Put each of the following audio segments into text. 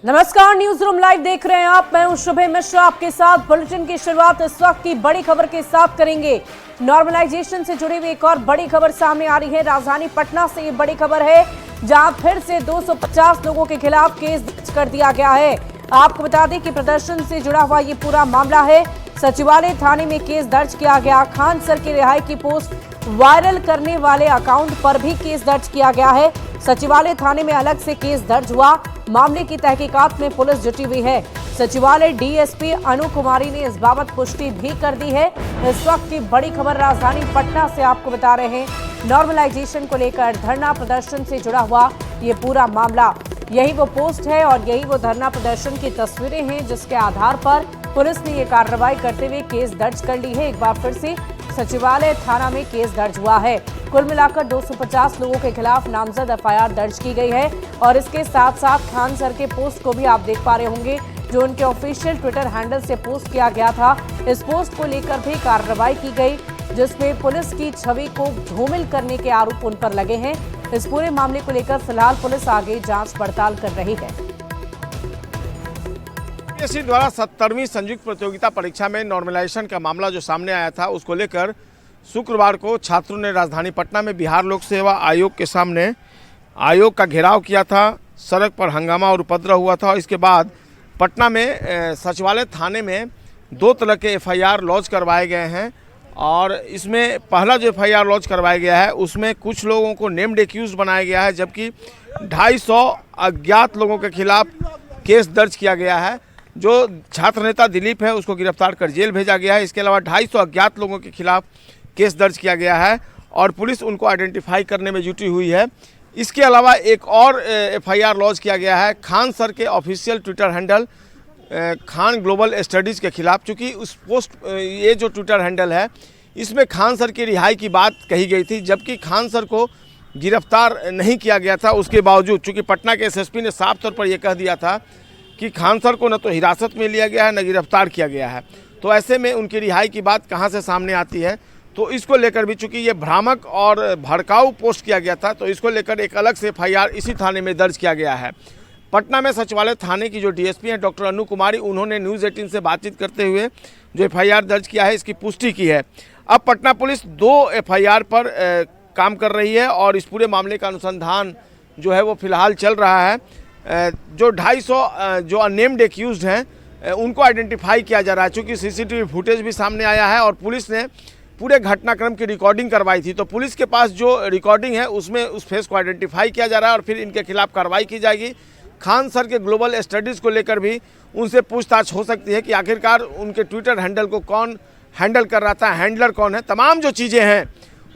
नमस्कार, news room live देख रहे हैं आप। मैं हूं शुभे मिश्रा, आपके साथ बुलेटिन की शुरुआत इस वक्त की बड़ी खबर के साथ करेंगे। नॉर्मलाइजेशन से जुड़ी हुई एक और बड़ी खबर सामने आ रही है। राजधानी पटना से ये बड़ी खबर है, जहां फिर से 250 लोगों के खिलाफ केस दर्ज कर दिया गया है। आपको बता दें कि प्रदर्शन से जुड़ा हुआ ये पूरा मामला है। सचिवालय थाने में केस दर्ज किया गया। खान सर की रिहाई की पोस्ट वायरल करने वाले अकाउंट पर भी केस दर्ज किया गया है। सचिवालय थाने में अलग से केस दर्ज हुआ। मामले की तहकीकात में पुलिस जुटी हुई है। सचिवालय डीएसपी अनु कुमारी ने इस बाबत पुष्टि भी कर दी है। इस वक्त की बड़ी खबर राजधानी पटना से आपको बता रहे हैं। नॉर्मलाइजेशन को लेकर धरना प्रदर्शन से जुड़ा हुआ ये पूरा मामला, यही वो पोस्ट है और यही वो धरना प्रदर्शन की तस्वीरें हैं, जिसके आधार पर पुलिस ने ये कार्रवाई करते हुए केस दर्ज कर ली है। एक बार फिर से सचिवालय थाना में केस दर्ज हुआ है। कुल मिलाकर 250 लोगों के खिलाफ नामजद एफआईआर दर्ज की गई है। और इसके साथ साथ खान सर के पोस्ट को भी आप देख पा रहे होंगे, जो उनके ऑफिशियल ट्विटर हैंडल से पोस्ट किया गया था। इस पोस्ट को लेकर भी कार्रवाई की गई, जिसमें पुलिस की छवि को धूमिल करने के आरोप उन पर लगे हैं। इस पूरे मामले को लेकर फिलहाल पुलिस आगे जांच पड़ताल कर रही है। यूपीएससी द्वारा 70वीं संयुक्त प्रतियोगिता परीक्षा में नॉर्मलाइजेशन का मामला जो सामने आया था, उसको लेकर शुक्रवार को छात्रों ने राजधानी पटना में बिहार लोक सेवा आयोग के सामने आयोग का घेराव किया था। सड़क पर हंगामा और उपद्रव हुआ था। और इसके बाद पटना में सचिवालय थाने में 2 तरह के एफआईआर लॉन्च करवाए गए हैं। और इसमें पहला जो एफआईआर लॉन्च करवाया गया है, उसमें कुछ लोगों को नेम्ड एक्यूज बनाया गया है, जबकि 250 अज्ञात लोगों के खिलाफ केस दर्ज किया गया है। जो छात्र नेता दिलीप है, उसको गिरफ्तार कर जेल भेजा गया है। इसके अलावा 250 अज्ञात लोगों के खिलाफ केस दर्ज किया गया है और पुलिस उनको आइडेंटिफाई करने में जुटी हुई है। इसके अलावा एक और एफआईआर लॉन्च किया गया है खान सर के official Twitter handle Khan global studies के खिलाफ। चूँकि उस पोस्ट ये जो ट्विटर हैंडल है, इसमें खान सर की रिहाई की बात कही गई थी, जबकि खान सर को गिरफ्तार नहीं किया गया था। उसके बावजूद चूँकि पटना के एसएसपी ने साफ तौर पर यह कह दिया था कि खान सर को न तो हिरासत में लिया गया है, न गिरफ्तार किया गया है। तो ऐसे में उनकी रिहाई की बात कहाँ से सामने आती है? तो इसको लेकर भी चूंकि ये भ्रामक और भड़काऊ पोस्ट किया गया था, तो इसको लेकर एक अलग से एफआईआर इसी थाने में दर्ज किया गया है। पटना में सचिवालय थाने की जो डीएसपी हैं डॉक्टर अनु कुमारी, उन्होंने न्यूज़ 18 से बातचीत करते हुए जो एफआईआर दर्ज किया है, इसकी पुष्टि की है। अब पटना पुलिस 2 एफआईआर पर काम कर रही है और इस पूरे मामले का अनुसंधान जो है वो फिलहाल चल रहा है। जो 250 जो अननेम्ड एक्यूज्ड हैं, उनको आइडेंटिफाई किया जा रहा है। चूँकि सीसीटीवी फुटेज भी सामने आया है और पुलिस ने पूरे घटनाक्रम की रिकॉर्डिंग करवाई थी। तो पुलिस के पास जो रिकॉर्डिंग है, उसमें उस फेस को आइडेंटिफाई किया जा रहा है और फिर इनके खिलाफ कार्रवाई की जाएगी। खान सर के ग्लोबल स्टडीज़ को लेकर भी उनसे पूछताछ हो सकती है कि आखिरकार उनके ट्विटर हैंडल को कौन हैंडल कर रहा था, हैंडलर कौन है। तमाम जो चीज़ें हैं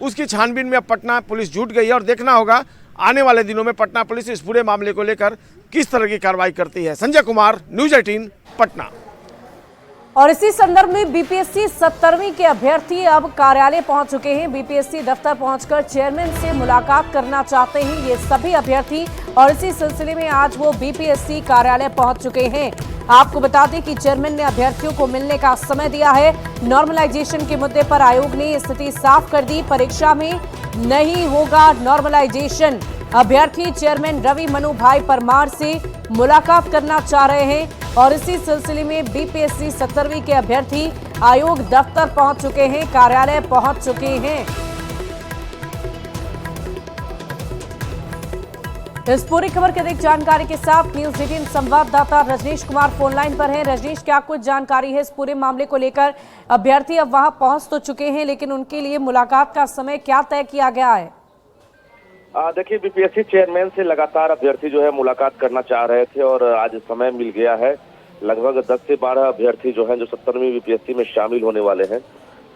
उसकी छानबीन में अब पटना पुलिस जुट गई है और देखना होगा आने वाले दिनों में पटना पुलिस इस पूरे मामले को लेकर किस तरह की कार्रवाई करती है। संजय कुमार, न्यूज़ 18 पटना। और इसी संदर्भ में बीपीएससी 70वीं के अभ्यर्थी अब कार्यालय पहुंच चुके हैं। बीपीएससी दफ्तर पहुंचकर चेयरमैन से मुलाकात करना चाहते हैं ये सभी अभ्यर्थी, और इसी सिलसिले में आज वो बीपीएससी कार्यालय पहुंच चुके हैं। आपको बता दें कि चेयरमैन ने अभ्यर्थियों को मिलने का समय दिया है। नॉर्मलाइजेशन के मुद्दे पर आयोग ने स्थिति साफ कर दी। परीक्षा में नहीं होगा नॉर्मलाइजेशन। अभ्यर्थी चेयरमैन रवि मनु भाई परमार से मुलाकात करना चाह रहे हैं और इसी सिलसिले में बीपीएससी 70वीं के अभ्यर्थी आयोग दफ्तर पहुंच चुके हैं, कार्यालय पहुंच चुके हैं। इस पूरी खबर की अधिक जानकारी के साथ न्यूज़ 18 संवाददाता रजनीश कुमार फोन लाइन पर हैं। रजनीश, क्या कुछ जानकारी है इस पूरे मामले को लेकर? अभ्यर्थी अब वहां पहुंच तो चुके हैं, लेकिन उनके लिए मुलाकात का समय क्या तय किया गया है? देखिए, बीपीएससी चेयरमैन से लगातार अभ्यर्थी जो है मुलाकात करना चाह रहे थे और आज समय मिल गया है। लगभग 10 से 12 अभ्यर्थी जो हैं, जो 70वीं बीपीएससी में शामिल होने वाले हैं,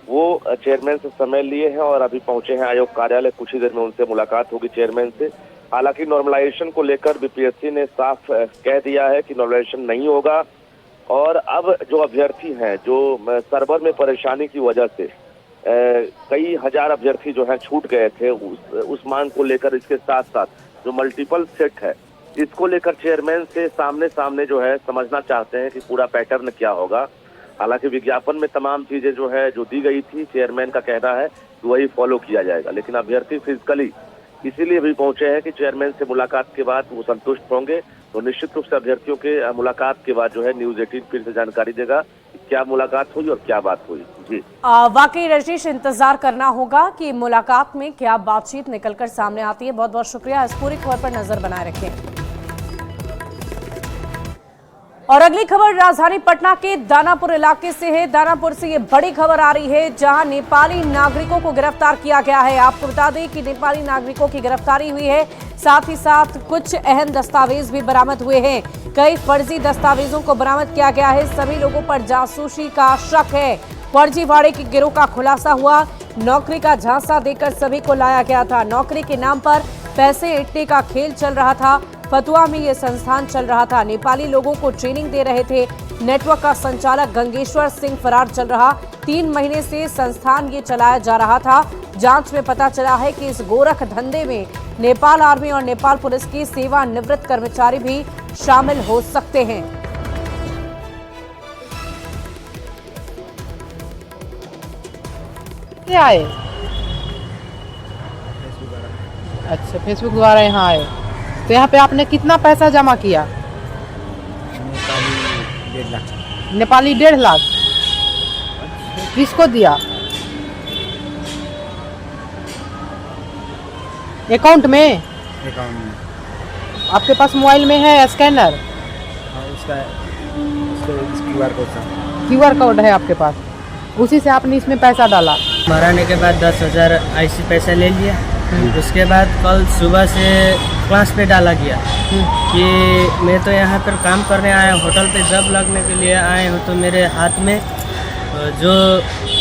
वो चेयरमैन से समय लिए हैं और अभी पहुंचे हैं आयोग कार्यालय। कुछ ही देर में उनसे मुलाकात होगी चेयरमैन से। हालांकि नॉर्मलाइजेशन को लेकर बीपीएससी ने साफ कह दिया है कि नॉर्मलाइजेशन नहीं होगा। और अब जो अभ्यर्थी हैं, जो सर्वर में परेशानी की वजह से कई हजार अभ्यर्थी जो हैं छूट गए थे, उस मांग को लेकर, इसके साथ साथ जो मल्टीपल सेट है, इसको लेकर चेयरमैन से सामने सामने जो है समझना चाहते हैं कि पूरा पैटर्न क्या होगा। हालांकि विज्ञापन में तमाम चीजें जो है जो दी गई थी, चेयरमैन का कहना है कि वही फॉलो किया जाएगा, लेकिन अभ्यर्थी फिजिकली इसीलिए भी पहुंचे हैं कि चेयरमैन से मुलाकात के बाद वो संतुष्ट होंगे। तो निश्चित रूप से अभ्यर्थियों के मुलाकात के बाद जो है न्यूज़ 18 फिर से जानकारी देगा कि क्या मुलाकात हुई और क्या बात हुई। जी वाकई रजनीश, इंतजार करना होगा कि मुलाकात में क्या बातचीत निकलकर सामने आती है। बहुत बहुत शुक्रिया, इस पूरी खबर पर नजर बनाए रखें। और अगली खबर राजधानी पटना के दानापुर इलाके से है। दानापुर से ये बड़ी खबर आ रही है, जहां नेपाली नागरिकों को गिरफ्तार किया गया है। आपको बता दें कि नेपाली नागरिकों की गिरफ्तारी हुई है, साथ ही साथ कुछ अहम दस्तावेज भी बरामद हुए हैं। कई फर्जी दस्तावेजों को बरामद किया गया है। सभी लोगों पर जासूसी का शक है। फर्जीवाड़े के गिरोह का खुलासा हुआ। नौकरी का झांसा देकर सभी को लाया गया था। नौकरी के नाम पर पैसे ऐंठने का खेल चल रहा था। फतुआ में ये संस्थान चल रहा था। नेपाली लोगों को ट्रेनिंग दे रहे थे। नेटवर्क का संचालक गंगेश्वर सिंह फरार चल रहा। 3 महीने से संस्थान ये चलाया जा रहा था। जांच में पता चला है कि इस गोरख धंधे में नेपाल आर्मी और नेपाल पुलिस के सेवानिवृत्त कर्मचारी भी शामिल हो सकते हैं। क्या आए? अच्छा, फेसबुक द्वारा यहाँ आए। तो यहाँ पे आपने कितना पैसा जमा किया? नेपाली 1.5 लाख। किसको दिया? अकाउंट में? आपके पास मोबाइल में है स्कैनर? क्यूआर कोड है आपके पास, उसी से आपने इसमें पैसा डाला। भराने के बाद 10,000 ऐसी पैसा ले लिया। उसके बाद कल सुबह से क्लास पे डाला गया कि मैं तो यहाँ पर काम करने आया, होटल पे जॉब लगने के लिए आए हूँ, तो मेरे हाथ में जो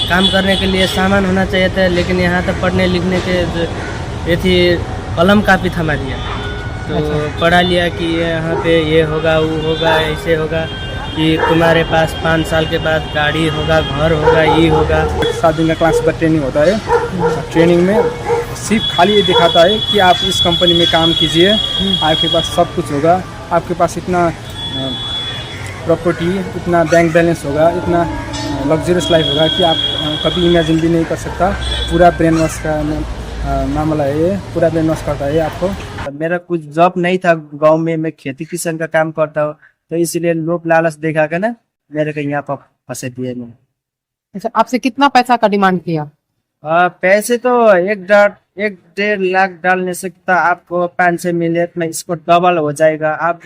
काम करने के लिए सामान होना चाहिए था, लेकिन यहाँ तो पढ़ने लिखने के ये थी, कलम कापी थमा दिया। तो पढ़ा लिया कि यहाँ पे ये होगा, वो होगा, ऐसे होगा, कि तुम्हारे पास 5 साल के बाद गाड़ी होगा, घर होगा, ये होगा। 7 दिन का क्लास का ट्रेनिंग होता है। ट्रेनिंग में सिर्फ खाली ये दिखाता है कि आप इस कंपनी में काम कीजिए, आपके पास सब कुछ होगा, आपके पास इतना प्रॉपर्टी, इतना बैंक बैलेंस होगा, इतना लग्जरियस लाइफ होगा कि आप कभी इमेजिन भी नहीं कर सकता। पूरा ब्रेन वॉश का मामला है ये, पूरा ब्रेन वॉश करता है आपको। मेरा कुछ जॉब नहीं था गांव में, मैं खेती किसान का काम करता हूँ, तो इसलिए लोग लालच देखा कर ना मेरे को यहाँ पर फंसे दिए। अच्छा, आपसे कितना पैसा का डिमांड किया? पैसे तो 1.5 लाख डालने से आपको 5-6 मिनट में इसको डबल हो जाएगा। आप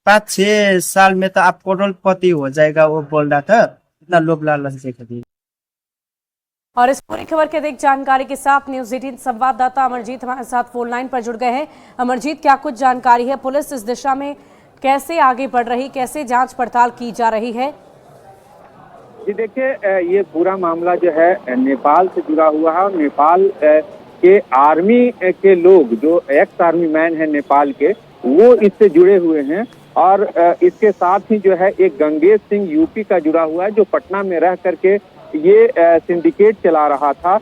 5-6 साल में तो आप करोड़पति हो जाएगा, वो बोल रहा था। इतना लोभ लालच देखा दिया। और इस पूरी खबर के अधिक जानकारी के साथ न्यूज़ 18 संवाददाता अमरजीत हमारे साथ फोन लाइन पर जुड़ गए हैं। अमरजीत, क्या कुछ जानकारी है? पुलिस इस दिशा में कैसे आगे बढ़ रही, कैसे जांच पड़ताल की जा रही है? जी देखिए, ये पूरा मामला जो है नेपाल से जुड़ा हुआ है। नेपाल के आर्मी के लोग, जो एक्स आर्मी मैन है नेपाल के, वो इससे जुड़े हुए हैं। और इसके साथ ही जो है एक गंगेश सिंह यूपी का जुड़ा हुआ है, जो पटना में रह करके ये सिंडिकेट चला रहा था।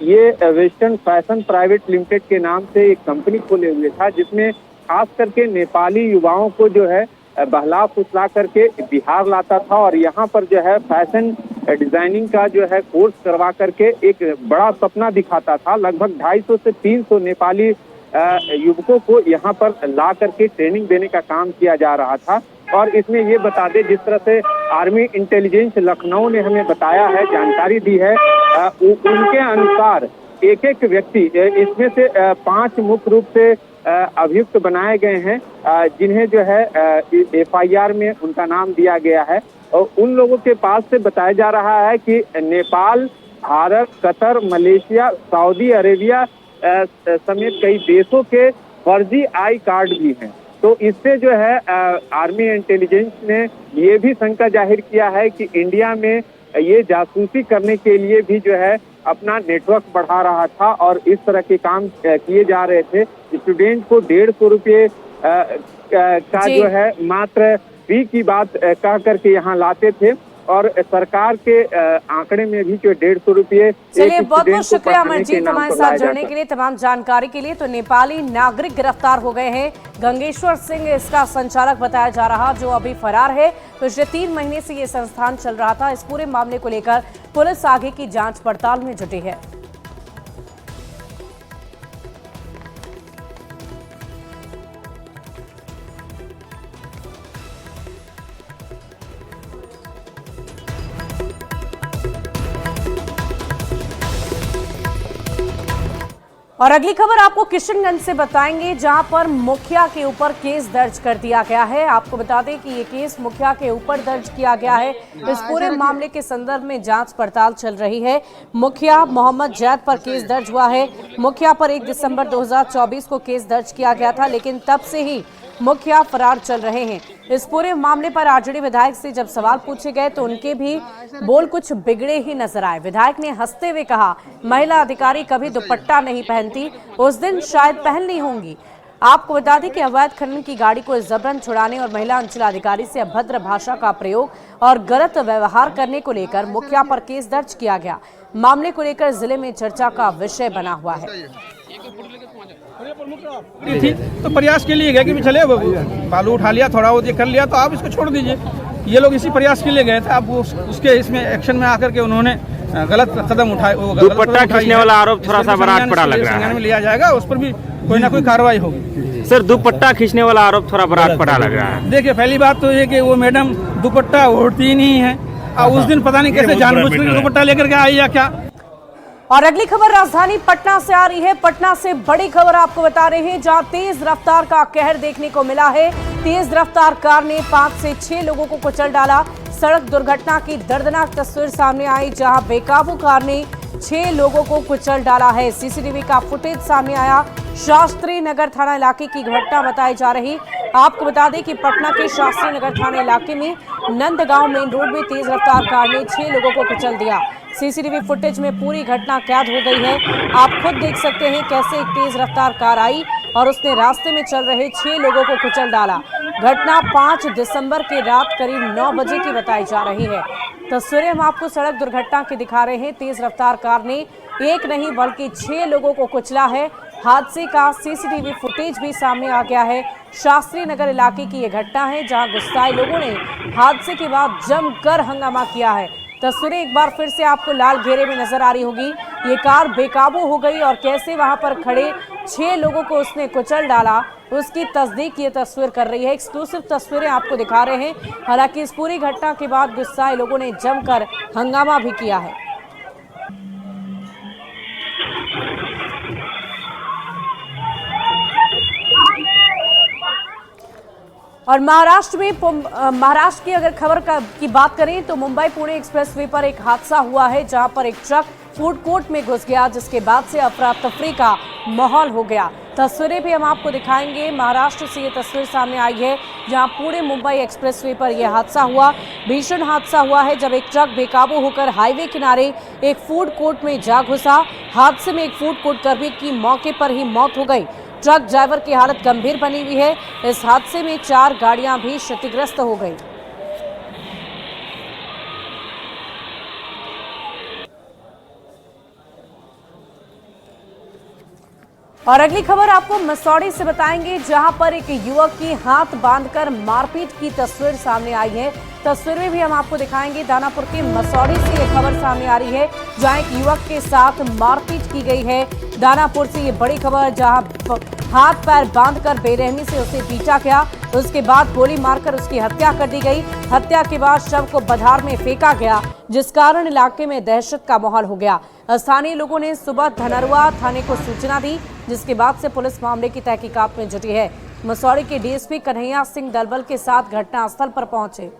ये वेस्टर्न फैशन प्राइवेट लिमिटेड के नाम से एक कंपनी खोले हुए था, जिसमें खास करके नेपाली युवाओं को जो है बहला फुसला करके बिहार लाता था और यहाँ पर जो है फैशन डिजाइनिंग का जो है कोर्स करवा करके एक बड़ा सपना दिखाता था। लगभग 250 से 300 नेपाली युवकों को यहाँ पर ला करके ट्रेनिंग देने का काम किया जा रहा था। और इसमें ये बता दें, जिस तरह से आर्मी इंटेलिजेंस लखनऊ ने हमें बताया है, जानकारी दी है, उनके अनुसार एक एक व्यक्ति, इसमें से 5 मुख्य रूप से अभियुक्त बनाए गए हैं, जिन्हें जो है FIR में उनका नाम दिया गया है। और उन लोगों के पास से बताया जा रहा है कि Nepal, Bharat, Qatar, Malaysia, Saudi Arabia समेत कई देशों के फर्जी आई कार्ड भी हैं। तो इससे जो है आर्मी इंटेलिजेंस ने ये भी शंका जाहिर किया है कि इंडिया में ये जासूसी करने के लिए भी जो है अपना नेटवर्क बढ़ा रहा था और इस तरह के काम किए जा रहे थे। स्टूडेंट को 150 रुपये का जो है मात्र फी की बात कह करके यहाँ लाते थे और सरकार के आंकड़े में भी जो 150 रुपये। चलिए, बहुत बहुत शुक्रिया अमरजीत हमारे साथ जुड़ने के लिए, तमाम जानकारी के लिए। तो नेपाली नागरिक गिरफ्तार हो गए हैं। गंगेश्वर सिंह इसका संचालक बताया जा रहा, जो अभी फरार है। पिछले 3 महीने से ये संस्थान चल रहा था। इस पूरे मामले को लेकर पुलिस आगे की जांच पड़ताल में जुटी है। और अगली खबर आपको किशनगंज से बताएंगे, जहां पर मुखिया के ऊपर केस दर्ज कर दिया गया है। आपको बता दें कि ये केस मुखिया के ऊपर दर्ज किया गया है। इस पूरे मामले के संदर्भ में जांच पड़ताल चल रही है। मुखिया मोहम्मद जैद पर केस दर्ज हुआ है। मुखिया पर 1 दिसंबर 2024 को केस दर्ज किया गया था, लेकिन तब से ही मुखिया फरार चल रहे हैं। इस पूरे मामले पर आरजेडी विधायक से जब सवाल पूछे गए तो उनके भी बोल कुछ बिगड़े ही नजर आए। विधायक ने हंसते हुए कहा, महिला अधिकारी कभी दुपट्टा नहीं पहनती, उस दिन शायद पहन ली होंगी। आपको बता दें कि अवैध खनन की गाड़ी को जबरन छुड़ाने और महिला अंचलाधिकारी से अभद्र भाषा का प्रयोग और गलत व्यवहार करने को लेकर मुखिया पर केस दर्ज किया गया। मामले को लेकर जिले में चर्चा का विषय बना हुआ है। थी तो प्रयास के लिए गए कि चले बालू उठा लिया, थोड़ा वो कर लिया, तो आप इसको छोड़ दीजिए। ये लोग इसी प्रयास के लिए गए थे। अब उसके इसमें एक्शन में आकर के उन्होंने गलत कदम उठाए। दुपट्टा खींचने वाला आरोप थोड़ा सा बरात पड़ा लग रहा है। में लिया जाएगा, उस पर भी कोई ना कोई कार्रवाई होगी। सर, दुपट्टा खींचने वाला आरोप थोड़ा बरात पड़ा लग रहा है। देखिए, पहली बात तो ये कि वो मैडम दुपट्टा ओढ़ती ही नहीं है, और उस दिन पता नहीं कैसे जानबूझकर दुपट्टा लेकर के आई या क्या। और अगली खबर राजधानी पटना से आ रही है। पटना से बड़ी खबर आपको बता रहे हैं, जहां तेज रफ्तार का कहर देखने को मिला है। तेज रफ्तार कार ने 5 से 6 लोगों को कुचल डाला। सड़क दुर्घटना की दर्दनाक तस्वीर सामने आई, जहां बेकाबू कार ने 6 लोगों को कुचल डाला है। सीसीटीवी का फुटेज सामने आया। शास्त्री नगर थाना इलाके की घटना बताई जा रही। आपको बता दें कि पटना के शास्त्री नगर थाना इलाके में नंदगांव मेन रोड में तेज रफ्तार कार ने 6 लोगों को कुचल दिया। सीसीटीवी फुटेज में पूरी घटना कैद हो गई है। आप खुद देख सकते हैं कैसे एक तेज रफ्तार कार आई और उसने रास्ते में चल रहे 6 लोगों को कुचल डाला। घटना 5 दिसंबर की रात करीब 9 बजे की बताई जा रही है। तस्वीरें हम आपको सड़क दुर्घटना की दिखा रहे हैं। तेज रफ्तार कार ने एक नहीं बल्कि 6 लोगों को कुचला है। हादसे का सीसीटीवी फुटेज भी सामने आ गया है। शास्त्री नगर इलाके की यह घटना है, जहां गुस्साए लोगों ने हादसे के बाद जमकर हंगामा किया है। तस्वीरें एक बार फिर से आपको लाल घेरे में नजर आ रही होगी। ये कार बेकाबू हो गई और कैसे वहां पर खड़े 6 लोगों को उसने कुचल डाला, उसकी तस्दीक ये तस्वीर कर रही है। एक्सक्लूसिव तस्वीरें आपको दिखा रहे हैं। हालांकि इस पूरी घटना के बाद गुस्साए लोगों ने जमकर हंगामा भी किया है। और महाराष्ट्र की अगर खबर की बात करें तो मुंबई पुणे एक्सप्रेसवे पर एक हादसा हुआ है, जहां पर एक ट्रक फूड कोर्ट में घुस गया, जिसके बाद से अफरा तफरी का माहौल हो गया। तस्वीरें भी हम आपको दिखाएंगे। महाराष्ट्र से ये तस्वीर सामने आई है, जहां पुणे मुंबई एक्सप्रेसवे पर यह हादसा हुआ। भीषण हादसा हुआ है जब एक ट्रक बेकाबू होकर हाईवे किनारे एक फूड कोर्ट में जा घुसा। हादसे में एक फूड कोर्ट कर्मी की मौके पर ही मौत हो गई। ट्रक ड्राइवर की हालत गंभीर बनी हुई है। इस हादसे में 4 गाड़ियां भी क्षतिग्रस्त हो गई। और अगली खबर आपको मसौड़ी से बताएंगे, जहां पर एक युवक की हाथ बांधकर मारपीट की तस्वीर सामने आई है। तस्वीरें भी हम आपको दिखाएंगे। दानापुर के मसौड़ी से ये खबर सामने आ रही है, जहां एक युवक के साथ मारपीट की गई है। दानापुर से ये बड़ी खबर, जहां हाथ पैर बांधकर बेरहमी से उसे पीटा गया, उसके बाद गोली मारकर उसकी हत्या कर दी गई। हत्या के बाद शव को बधार में फेंका गया, जिस कारण इलाके में दहशत का माहौल हो गया। स्थानीय लोगों ने सुबह धनरुआ थाने को सूचना दी, जिसके बाद से पुलिस मामले की तहकीकात में जुटी है। मसौड़ी के डीएसपी कन्हैया सिंह दलबल के साथ घटनास्थल पर पहुंचे।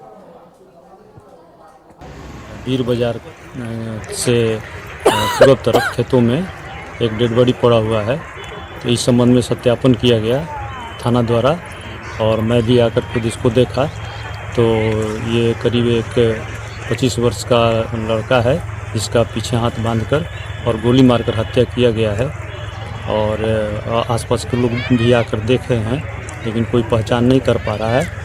बीर बाजार से पूर्व तरफ खेतों में एक डेड बॉडी पड़ा हुआ है, तो इस संबंध में सत्यापन किया गया थाना द्वारा, और मैं भी आकर खुद इसको देखा। तो ये करीब एक 25 वर्ष का लड़का है, जिसका पीछे हाथ बांधकर और गोली मारकर हत्या किया गया है। और आसपास के लोग भी आकर देख रहे हैं, लेकिन कोई पहचान नहीं कर पा रहा है।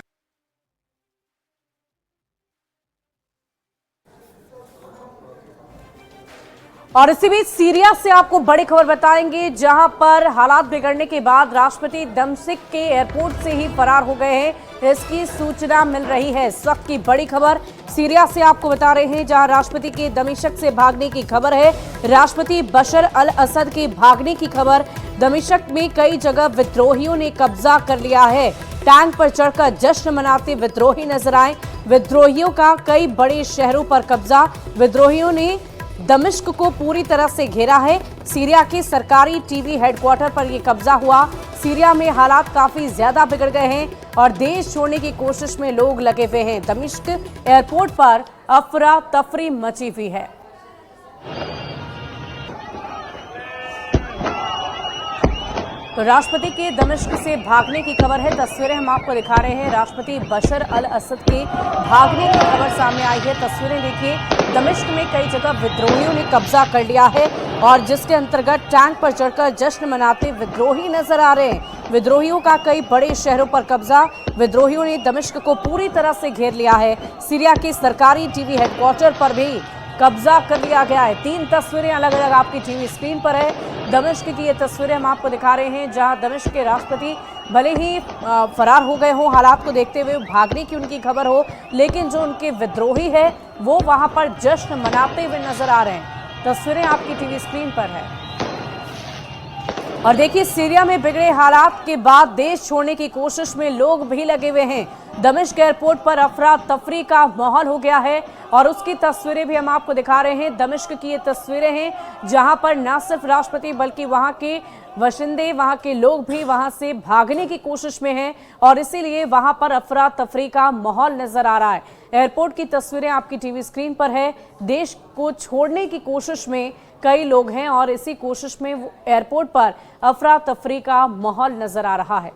और इसी बीच सीरिया से आपको बड़ी खबर बताएंगे, जहां पर हालात बिगड़ने के बाद राष्ट्रपति दमिश्क के एयरपोर्ट से ही फरार हो गए हैं, इसकी सूचना मिल रही है। इस वक्त की बड़ी खबर सीरिया से आपको बता रहे हैं, जहां राष्ट्रपति के दमिश्क से भागने की खबर है। राष्ट्रपति बशर अल असद के भागने की खबर। दमिश्क में कई जगह विद्रोहियों ने कब्जा कर लिया है। टैंक पर चढ़कर जश्न मनाते विद्रोही नजर आए। विद्रोहियों का कई बड़े शहरों पर कब्जा। विद्रोहियों ने दमिश्क को पूरी तरह से घेरा है। सीरिया के सरकारी टीवी हेडक्वार्टर पर यह कब्जा हुआ। सीरिया में हालात काफी ज्यादा बिगड़ गए हैं और देश छोड़ने की कोशिश में लोग लगे हुए हैं। दमिश्क एयरपोर्ट पर अफरा तफरी मची हुई है। तो राष्ट्रपति के दमिश्क से भागने की खबर है। तस्वीरें हम आपको दिखा रहे हैं। राष्ट्रपति बशर अल असद के भागने की खबर सामने आई है। तस्वीरें देखिए, दमिश्क में कई जगह विद्रोहियों ने कब्जा कर लिया है और जिसके अंतर्गत टैंक पर चढ़कर जश्न मनाते विद्रोही नजर आ रहे हैं। विद्रोहियों का कई बड़े शहरों पर कब्जा। विद्रोहियों ने दमिश्क को पूरी तरह से घेर लिया है। सीरिया के सरकारी टीवी हेडक्वार्टर पर भी कब्जा कर लिया गया है। 3 तस्वीरें अलग अलग आपकी टीवी स्क्रीन पर है। दमिश्क की ये तस्वीरें हम आपको दिखा रहे हैं, जहां दमिश्क के राष्ट्रपति भले ही फरार हो गए हों, हालात को देखते हुए भागने की उनकी खबर हो, लेकिन जो उनके विद्रोही है वो वहां पर जश्न मनाते हुए नजर आ रहे हैं। तस्वीरें आपकी टीवी स्क्रीन पर है। और देखिए, सीरिया में बिगड़े हालात के बाद देश छोड़ने की कोशिश में लोग भी लगे हुए हैं। दमिश्क एयरपोर्ट पर अफरा तफरी का माहौल हो गया है और उसकी तस्वीरें भी हम आपको दिखा रहे हैं। दमिश्क की ये तस्वीरें हैं, जहां पर न सिर्फ राष्ट्रपति बल्कि वहां के बाशिंदे, वहां के लोग भी वहां से भागने की कोशिश में हैं और इसीलिए वहां पर अफरा तफरी का माहौल नजर आ रहा है। एयरपोर्ट की तस्वीरें आपकी टीवी स्क्रीन पर है। देश को छोड़ने की कोशिश में कई लोग हैं और इसी कोशिश में एयरपोर्ट पर अफरा तफरी का माहौल नजर आ रहा है।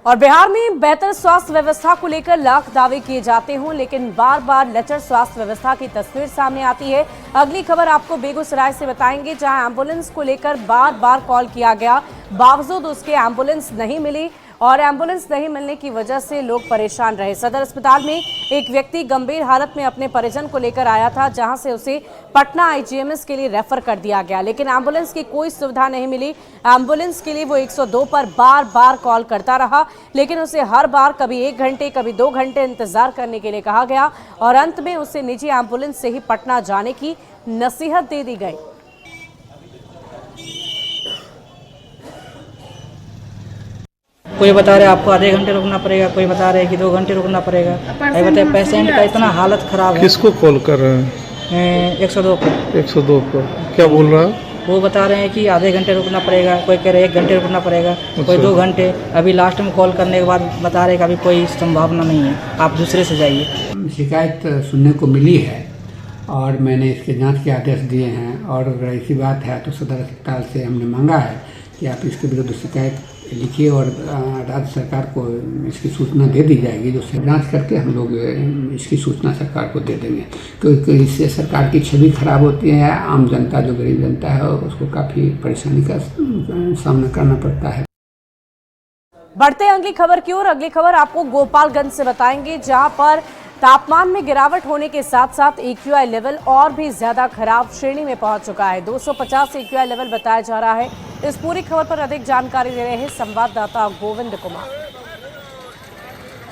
और बिहार में बेहतर स्वास्थ्य व्यवस्था को लेकर लाख दावे किए जाते हों, लेकिन बार बार लचर स्वास्थ्य व्यवस्था की तस्वीर सामने आती है। अगली खबर आपको बेगूसराय से बताएंगे, जहां एम्बुलेंस को लेकर बार बार कॉल किया गया, बावजूद उसके एम्बुलेंस नहीं मिली और एम्बुलेंस नहीं मिलने की वजह से लोग परेशान रहे। सदर अस्पताल में एक व्यक्ति गंभीर हालत में अपने परिजन को लेकर आया था, जहां से उसे पटना आईजीएमएस के लिए रेफर कर दिया गया, लेकिन एम्बुलेंस की कोई सुविधा नहीं मिली। एम्बुलेंस के लिए वो 102 पर बार बार कॉल करता रहा, लेकिन उसे हर बार कभी 1 घंटे कभी 2 घंटे इंतजार करने के लिए कहा गया और अंत में उसे निजी एम्बुलेंस से ही पटना जाने की नसीहत दे दी गई। कोई बता रहे आपको आधे घंटे रुकना पड़ेगा, कोई बता रहे कि 2 घंटे रुकना पड़ेगा। ये बताए पेशेंट का इतना हालत खराब है। किसको कॉल कर रहे हैं? 102 पर। 102 पर क्या बोल रहा है? वो बता रहे हैं कि आधे घंटे रुकना पड़ेगा, कोई कह रहे 1 घंटे रुकना पड़ेगा, कोई 2 घंटे। अभी लास्ट में कॉल करने के बाद बता रहे कि अभी कोई संभावना नहीं है, आप दूसरे से जाइए। शिकायत सुनने को मिली है और मैंने इसके जांच के आदेश दिए हैं और ऐसी बात है तो सदर अस्पताल से हमने मांगा है कि आप इसके विरुद्ध शिकायत लिखिए और राज्य सरकार को इसकी सूचना दे दी जाएगी, जो जांच करके हम लोग इसकी सूचना सरकार को दे देंगे, क्योंकि इससे सरकार की छवि खराब होती है। आम जनता, जो गरीब जनता है, उसको काफ़ी परेशानी का सामना करना पड़ता है। बढ़ते अगली खबर की ओर। अगली खबर आपको गोपालगंज से बताएंगे, जहां पर तापमान में गिरावट होने के साथ साथ AQI लेवल और भी ज्यादा खराब श्रेणी में पहुंच चुका है। 250 AQI लेवल बताया जा रहा है। इस पूरी खबर पर अधिक जानकारी दे रहे हैं संवाददाता गोविंद कुमार।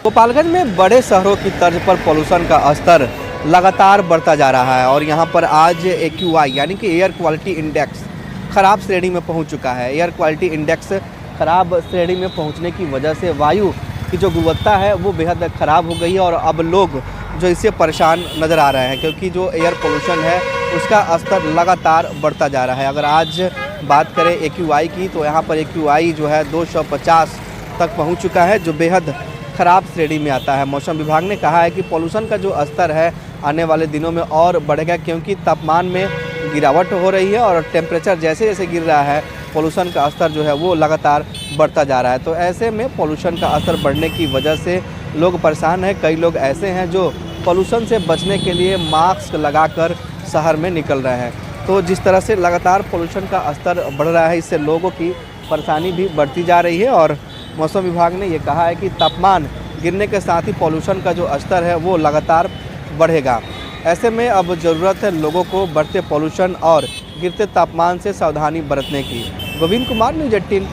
गोपालगंज में बड़े शहरों की तर्ज पर पॉल्यूशन का स्तर लगातार बढ़ता जा रहा है और यहां पर आज AQI यानी कि एयर क्वालिटी इंडेक्स खराब श्रेणी में पहुंच चुका है। एयर क्वालिटी इंडेक्स खराब श्रेणी में पहुंचने की वजह से वायु की जो गुणवत्ता है वो बेहद ख़राब हो गई है और अब लोग जो इससे परेशान नज़र आ रहे हैं, क्योंकि जो एयर पोल्यूशन है उसका स्तर लगातार बढ़ता जा रहा है। अगर आज बात करें AQI की, तो यहाँ पर AQI जो है 250 तक पहुँच चुका है, जो बेहद ख़राब श्रेणी में आता है। मौसम विभाग ने कहा है कि पोल्यूशन का जो स्तर है आने वाले दिनों में और बढ़ेगा, क्योंकि तापमान में गिरावट हो रही है और टेम्परेचर जैसे जैसे गिर रहा है पोल्यूशन का स्तर जो है वो लगातार बढ़ता जा रहा है। तो ऐसे में पोल्यूशन का स्तर बढ़ने की वजह से लोग परेशान हैं। कई लोग ऐसे हैं जो पोल्यूशन से बचने के लिए मास्क लगाकर शहर में निकल रहे हैं। तो जिस तरह से लगातार पोल्यूशन का स्तर बढ़ रहा है, इससे लोगों की परेशानी भी बढ़ती जा रही है। और मौसम विभाग ने ये कहा है कि तापमान गिरने के साथ ही पोल्यूशन का जो स्तर है वो लगातार बढ़ेगा। ऐसे में अब ज़रूरत है लोगों को बढ़ते पोल्यूशन और गिरते तापमान से सावधानी बरतने की। गोविंद कुमार, न्यूज़ 18,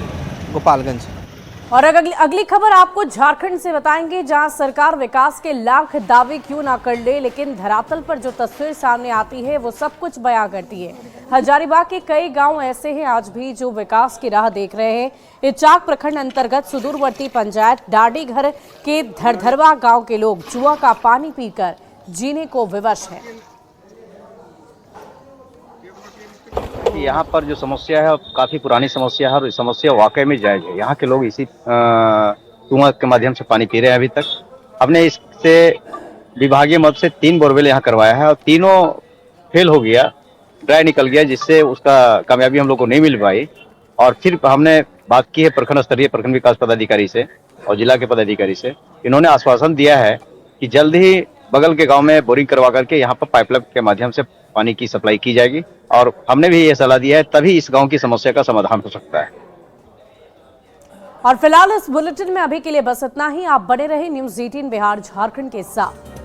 गोपालगंज। और अगली खबर आपको झारखंड से बताएंगे, जहां सरकार विकास के लाख दावे क्यों ना कर ले, लेकिन धरातल पर जो तस्वीर सामने आती है वो सब कुछ बयां करती है। हजारीबाग के कई गांव ऐसे हैं आज भी जो विकास की राह देख रहे हैं। इचाक प्रखंड अंतर्गत सुदूरवर्ती पंचायत डाडीघर के धरधरवा गांव के लोग जुआ का पानी पीकर जीने को विवश है। यहाँ पर जो समस्या है काफ़ी पुरानी समस्या है और इस समस्या वाकई में जायज़ है। यहाँ के लोग इसी कुआं के माध्यम से पानी पी रहे हैं। अभी तक हमने इससे विभागीय मद से 3 बोरवेल यहाँ करवाया है और तीनों फेल हो गया, ड्राई निकल गया, जिससे उसका कामयाबी हम लोग को नहीं मिल पाई। और फिर हमने बात की है प्रखंड स्तरीय प्रखंड विकास पदाधिकारी से और जिला के पदाधिकारी से। इन्होंने आश्वासन दिया है कि जल्द ही बगल के गाँव में बोरिंग करवा करके यहाँ पर पाइपलाइन के माध्यम से पानी की सप्लाई की जाएगी। और हमने भी ये सलाह दिया है, तभी इस गांव की समस्या का समाधान हो सकता है। और फिलहाल इस बुलेटिन में अभी के लिए बस इतना ही। आप बने रहे न्यूज़ 18 बिहार झारखंड के साथ।